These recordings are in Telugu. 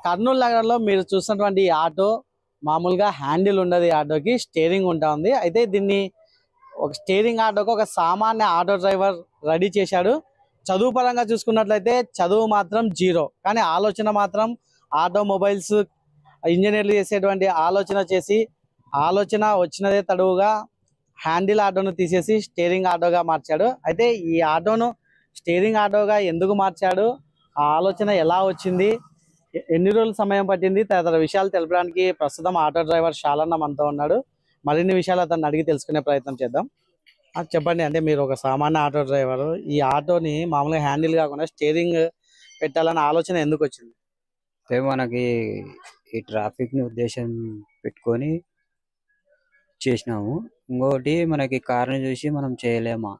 కర్నూలు నగరంలో మీరు చూసినటువంటి ఈ ఆటో మామూలుగా హ్యాండిల్ ఉండదు, ఈ ఆటోకి స్టీరింగ్ ఉంటుంది. అయితే దీన్ని ఒక స్టీరింగ్ ఆటోకి ఒక సామాన్య ఆటో డ్రైవర్ రెడీ చేశాడు. చదువు పరంగా చూసుకున్నట్లయితే చదువు మాత్రం జీరో, కానీ ఆలోచన మాత్రం ఆటోమొబైల్స్ ఇంజనీర్లు చేసేటువంటి ఆలోచన చేసి ఆలోచన వచ్చినదే తడువుగా హ్యాండిల్ ఆటోను తీసేసి స్టీరింగ్ ఆటోగా మార్చాడు. అయితే ఈ ఆటోను స్టీరింగ్ ఆటోగా ఎందుకు మార్చాడు, ఆ ఆలోచన ఎలా వచ్చింది, ఎన్ని రోజుల సమయం పట్టింది తదితర విషయాలు తెలపడానికి ప్రస్తుతం ఆటో డ్రైవర్ శాలన్న మనతో ఉన్నాడు. మరిన్ని విషయాలు అతన్ని అడిగి తెలుసుకునే ప్రయత్నం చేద్దాం. చెప్పండి, అంటే మీరు ఒక సామాన్య ఆటో డ్రైవర్, ఈ ఆటోని మామూలుగా హ్యాండిల్ కాకుండా స్టీరింగ్ పెట్టాలన్న ఆలోచన ఎందుకు వచ్చింది? మనకి ఈ ట్రాఫిక్ ని ఉద్దేశం పెట్టుకొని చేసినాము. ఇంకొకటి మనకి కార్ని చూసి మనం చేయలేమా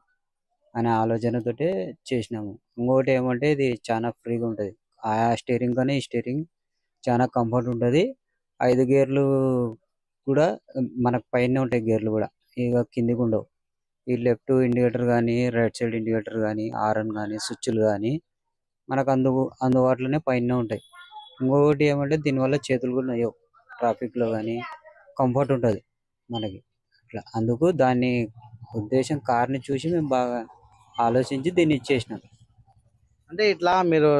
అనే ఆలోచనతోటే చేసినాము. ఇంకొకటి ఏమంటే ఇది చాలా ఫ్రీగా ఉంటది. ఆ స్టీరింగ్ కానీ ఈ స్టీరింగ్ చాలా కంఫర్ట్ ఉంటది. 5 గేర్లు కూడా మనకు పైన ఉంటాయి, గేర్లు కూడా ఇక కిందికి ఉండవు. ఈ లెఫ్ట్ ఇండికేటర్ కానీ రైట్ సైడ్ ఇండికేటర్ కానీ హారన్ కానీ స్విచ్లు కానీ మనకు అందుబాటులోనే పైన ఉంటాయి. ఇంకొకటి ఏమంటే దీనివల్ల చేతులు కూడా నయ్యవు. ట్రాఫిక్ లో కానీ కంఫర్ట్ ఉంటది మనకి. అట్లా అందుకు దాన్ని ఉద్దేశం కార్ని చూసి మేము బాగా ఆలోచించి దీన్ని ఇచ్చేసినాం. అంటే ఇట్లా మీరు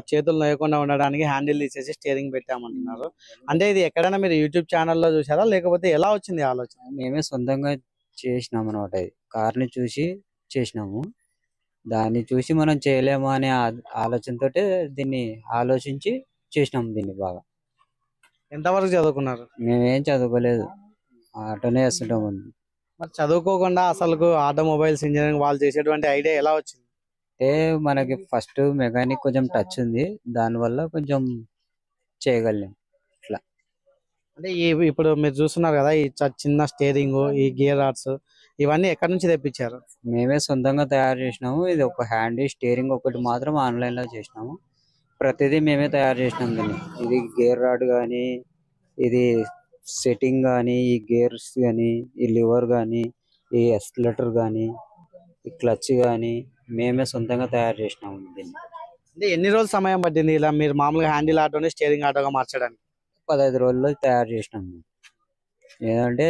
చేతులు నొయ్యకుండా ఉండడానికి హ్యాండిల్ తీసేసి స్టీరింగ్ పెట్టామంటున్నారు. అంటే ఇది ఎక్కడైనా మీరు యూట్యూబ్ ఛానల్లో చూసారా, లేకపోతే ఎలా వచ్చింది ఆలోచన? మేమే సొంతంగా చేసినాం అనమాట. ఇది కార్ని చూసి చేసినాము. దాన్ని చూసి మనం చేయలేమా అనే ఆలోచనతో దీన్ని ఆలోచించి చేసినాము దీన్ని బాగా. ఎంతవరకు చదువుకున్నారు? మేమేం చదువుకోలేదు, ఆటోనే వేస్తుంటాము. మరి చదువుకోకుండా అసలు ఆటోమొబైల్స్ ఇంజనీరింగ్ వాళ్ళు చేసేటువంటి ఐడియా ఎలా వచ్చింది? అంటే మనకి ఫస్ట్ మెకానిక్ కొంచెం టచ్ ఉంది, దానివల్ల కొంచెం చేయగలం ఇట్లా. అంటే ఇప్పుడు మీరు చూస్తున్నారు కదా, ఈ చిన్న స్టీరింగ్, ఈ గేర్ రాడ్స్ ఇవన్నీ ఎక్కడి నుంచి తెప్పించారు? మేమే సొంతంగా తయారు చేసినాము. ఇది ఒక హ్యాండ్ స్టీరింగ్ ఒకటి మాత్రం ఆన్లైన్ లో చేసినాము. ప్రతిదీ మేమే తయారు చేసినాం దీన్ని. ఇది గేర్ రాడ్ కానీ, ఇది సెట్టింగ్ కానీ, ఈ గేర్స్ కానీ, ఈ లివర్ కానీ, ఈ ఎస్కలేటర్ కానీ, ఈ క్లచ్ కానీ మేమే సొంతంగా తయారు చేసినాము దీన్ని. అంటే ఎన్ని రోజులు సమయం పట్టింది ఇలా మీరు మామూలుగా హ్యాండిల్ ఆటోని స్టీరింగ్ ఆటోగా మార్చడానికి? 15 రోజుల్లో తయారు చేసినాము. ఏదంటే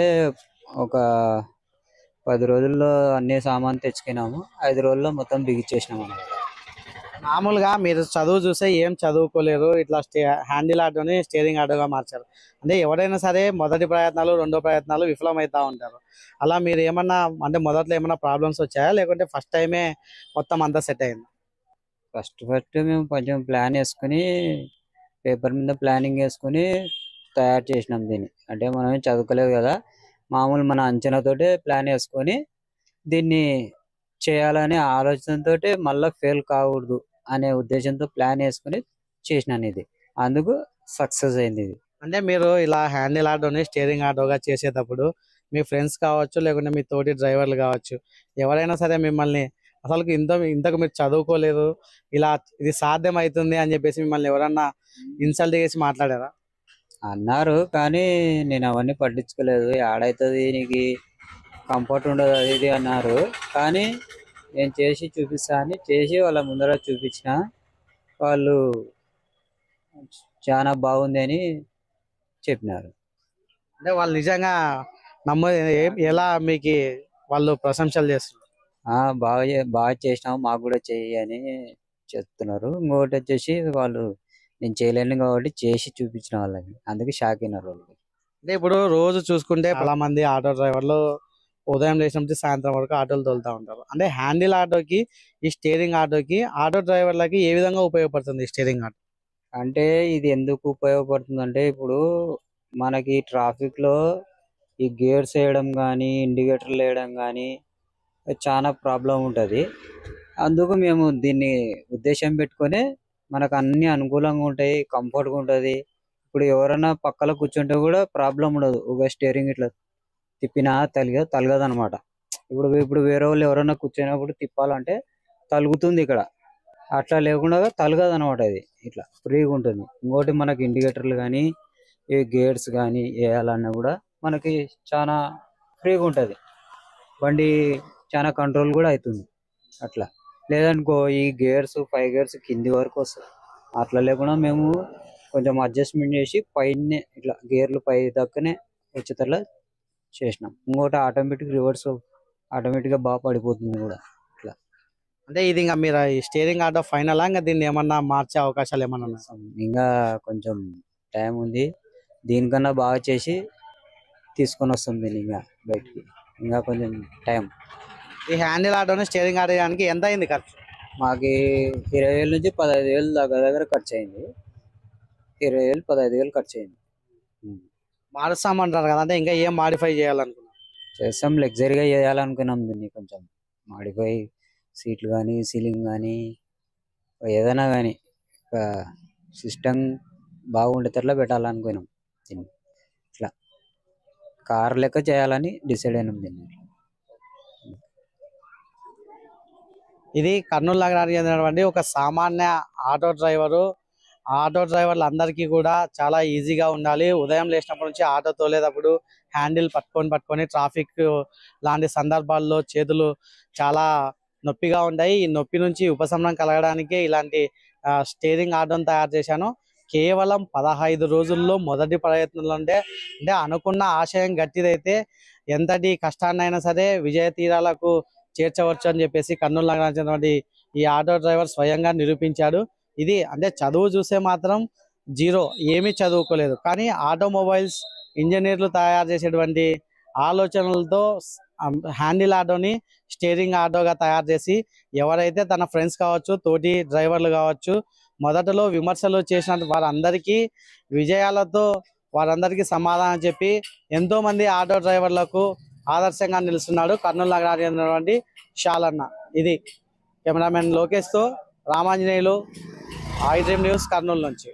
ఒక 10 రోజుల్లో అన్ని సామాన్ తెచ్చుకున్నాము, 5 రోజుల్లో మొత్తం బిగించేసినాము అన్నమాట. మామూలుగా మీరు చదువు చూస్తే ఏం చదువుకోలేరు, ఇట్లా హ్యాండిల్ ఆటోని స్టీరింగ్ ఆటోగా మార్చారు. అంటే ఎవరైనా సరే మొదటి ప్రయత్నాలు రెండో ప్రయత్నాలు విఫలమవుతా ఉంటారు. అలా మీరు ఏమన్నా, అంటే మొదట్లో ఏమన్నా ప్రాబ్లమ్స్ వచ్చాయా, లేకుంటే ఫస్ట్ టైమే మొత్తం అంతా సెట్ అయింది? ఫస్ట్ మేము కొంచెం ప్లాన్ వేసుకుని పేపర్ మీద ప్లానింగ్ వేసుకుని తయారు చేసినాం దీన్ని. అంటే మనం చదువుకోలేదు కదా, మామూలు మన అంచనాతోటే ప్లాన్ వేసుకొని దీన్ని చేయాలనే ఆలోచనతో మళ్ళీ ఫెయిల్ కాకూడదు అనే ఉద్దేశంతో ప్లాన్ వేసుకుని చేసినాను ఇది. అందుకు సక్సెస్ అయింది ఇది. అంటే మీరు ఇలా హ్యాండిల్ ఆటోని స్టీరింగ్ ఆటోగా చేసేటప్పుడు మీ ఫ్రెండ్స్ కావచ్చు, లేకుంటే మీ తోటి డ్రైవర్లు కావచ్చు, ఎవరైనా సరే మిమ్మల్ని అసలు ఇంతకు మీరు చదువుకోలేదు, ఇలా ఇది సాధ్యం అవుతుంది అని చెప్పేసి మిమ్మల్ని ఎవరన్నా ఇన్సల్ట్ చేసి మాట్లాడారా? అన్నారు, కానీ నేను అవన్నీ పట్టించుకోలేదు. ఆడైతుంది నీకు కంఫర్ట్ ఉండదు అది ఇది అన్నారు, కానీ నేను చేసి చూపిస్తా అని చేసి వాళ్ళ ముందర చూపించిన. వాళ్ళు చాలా బాగుంది అని చెప్పినారు. అంటే వాళ్ళు నిజంగా ఎలా మీకు వాళ్ళు ప్రశంసలు చేస్తున్నారు? బాగా చేసినావు, మాకు కూడా చెయ్యి అని చెప్తున్నారు. ఇంకొకటి వచ్చేసి వాళ్ళు నేను చేయలేను కాబట్టి చేసి చూపించిన వాళ్ళకి, అందుకే షాక్ అయినారు వాళ్ళు. అంటే ఇప్పుడు రోజు చూసుకుంటే చాలా మంది ఆటో డ్రైవర్లు ఉదయం లేచిన నుంచి సాయంత్రం వరకు ఆటోలు తోలుతా ఉంటారు. అంటే హ్యాండిల్ ఆటోకి ఈ స్టీరింగ్ ఆటోకి ఆటో డ్రైవర్లకి ఏ విధంగా ఉపయోగపడుతుంది ఈ స్టీరింగ్ ఆటో? అంటే ఇది ఎందుకు ఉపయోగపడుతుంది అంటే, ఇప్పుడు మనకి ట్రాఫిక్ లో ఈ గేర్స్ వేయడం కానీ ఇండికేటర్లు వేయడం కానీ చాలా ప్రాబ్లం ఉంటది. అందుకు మేము దీన్ని ఉద్దేశం పెట్టుకొని మనకు అన్ని అనుకూలంగా ఉంటాయి, కంఫర్ట్ గా ఉంటది. ఇప్పుడు ఎవరైనా పక్కన కూర్చుంటే కూడా ప్రాబ్లం ఉండదు. ఒక స్టీరింగ్ ఇట్లా తిప్పినా తలగదు అనమాట. ఇప్పుడు ఇప్పుడు వేరే వాళ్ళు ఎవరైనా కూర్చున్నప్పుడు తిప్పాలంటే తలుగుతుంది ఇక్కడ. అట్లా లేకుండా తలగదు అనమాట. ఇది ఇట్లా ఫ్రీగా ఉంటుంది. ఇంకోటి మనకి ఇండికేటర్లు కానీ ఈ గేర్స్ కానీ వేయాలన్నా కూడా మనకి చాలా ఫ్రీగా ఉంటది. బండి చాలా కంట్రోల్ కూడా అవుతుంది. అట్లా లేదనుకో ఈ గేర్స్ 5 గేర్స్ కింది వరకు వస్తాయి. అట్లా లేకుండా మేము కొంచెం అడ్జస్ట్మెంట్ చేసి పైన ఇట్లా గేర్లు పై దక్కనే వచ్చేటట్లా చేసినాం. ఇంకోటి ఆటోమేటిక్ రివర్స్ ఆటోమేటిక్ గా బాగా పడిపోతుంది కూడా. ఇట్లా అంటే ఇది ఇంకా మీరు ఈ స్టీరింగ్ ఆటో ఫైనల్ ఇంకా దీన్ని ఏమన్నా మార్చే అవకాశాలు ఏమన్నా ఉన్నాయా? ఇంకా కొంచెం టైం ఉంది. దీనికన్నా బాగా చేసి తీసుకొని వస్తుంది దీన్ని ఇంకా బయటికి. ఇంకా కొంచెం టైం. ఈ హ్యాండిల్ ఆటోని స్టీరింగ్ ఆటో చేయడానికి ఎంత అయింది ఖర్చు? మాకి 20,000 నుంచి 15,000 దగ్గర ఖర్చు అయింది. 20,000 15,000 ఖర్చు అయింది. మారుస్తామంటారు కదా, అంటే ఇంకా ఏం మాడిఫై చేయాలనుకున్నారు? చేస్తాం, లగ్జరీగా చేయాలనుకున్నాం దీన్ని. కొంచెం మాడిఫై సీట్లు కానీ సీలింగ్ కానీ ఏదైనా కానీ సిస్టమ్ బాగుండేటట్లా పెట్టాలనుకున్నాం దీన్ని. ఇట్లా కార్ లెక్క చేయాలని డిసైడ్ అయినాం దీన్ని. ఇది కర్నూలు నగరానికి చెందినటువంటి ఒక సామాన్య ఆటో డ్రైవరు. ఆటో డ్రైవర్లు అందరికీ కూడా చాలా ఈజీగా ఉండాలి. ఉదయం లేచినప్పటి నుంచి ఆటో తోలేటప్పుడు హ్యాండిల్ పట్టుకొని ట్రాఫిక్ లాంటి సందర్భాల్లో చేతులు చాలా నొప్పిగా ఉంటాయి. ఈ నొప్పి నుంచి ఉపశమనం కలగడానికి ఇలాంటి స్టీరింగ్ ఆటోను తయారు చేశాను. కేవలం 15 రోజుల్లో మొదటి ప్రయత్నంలో అంటే అనుకున్న ఆశయం గట్టిదైతే ఎంతటి కష్టాన్నైనా సరే విజయ తీరాలకు చేర్చవచ్చు అని చెప్పేసి కర్నూలు నగరానికి చెందినటువంటి ఈ ఆటో డ్రైవర్ స్వయంగా నిరూపించాడు. ఇది అంటే చదువు చూస్తే మాత్రం జీరో, ఏమీ చదువుకోలేదు, కానీ ఆటోమొబైల్స్ ఇంజనీర్లు తయారు చేసేటువంటి ఆలోచనలతో హ్యాండిల్ ఆటోని స్టీరింగ్ ఆటోగా తయారు చేసి ఎవరైతే తన ఫ్రెండ్స్ కావచ్చు, తోటి డ్రైవర్లు కావచ్చు, మొదటలో విమర్శలు చేసిన వారందరికీ విజయాలతో వారందరికీ సమాధానం చెప్పి ఎంతో మంది ఆటో డ్రైవర్లకు ఆదర్శంగా నిలుస్తున్నాడు కర్నూలు నగరానికి చెందినటువంటి షాలన్న. ఇది కెమెరామెన్ లోకేష్తో Ramanjaneyulu, i dream news, Kurnool నుంచి.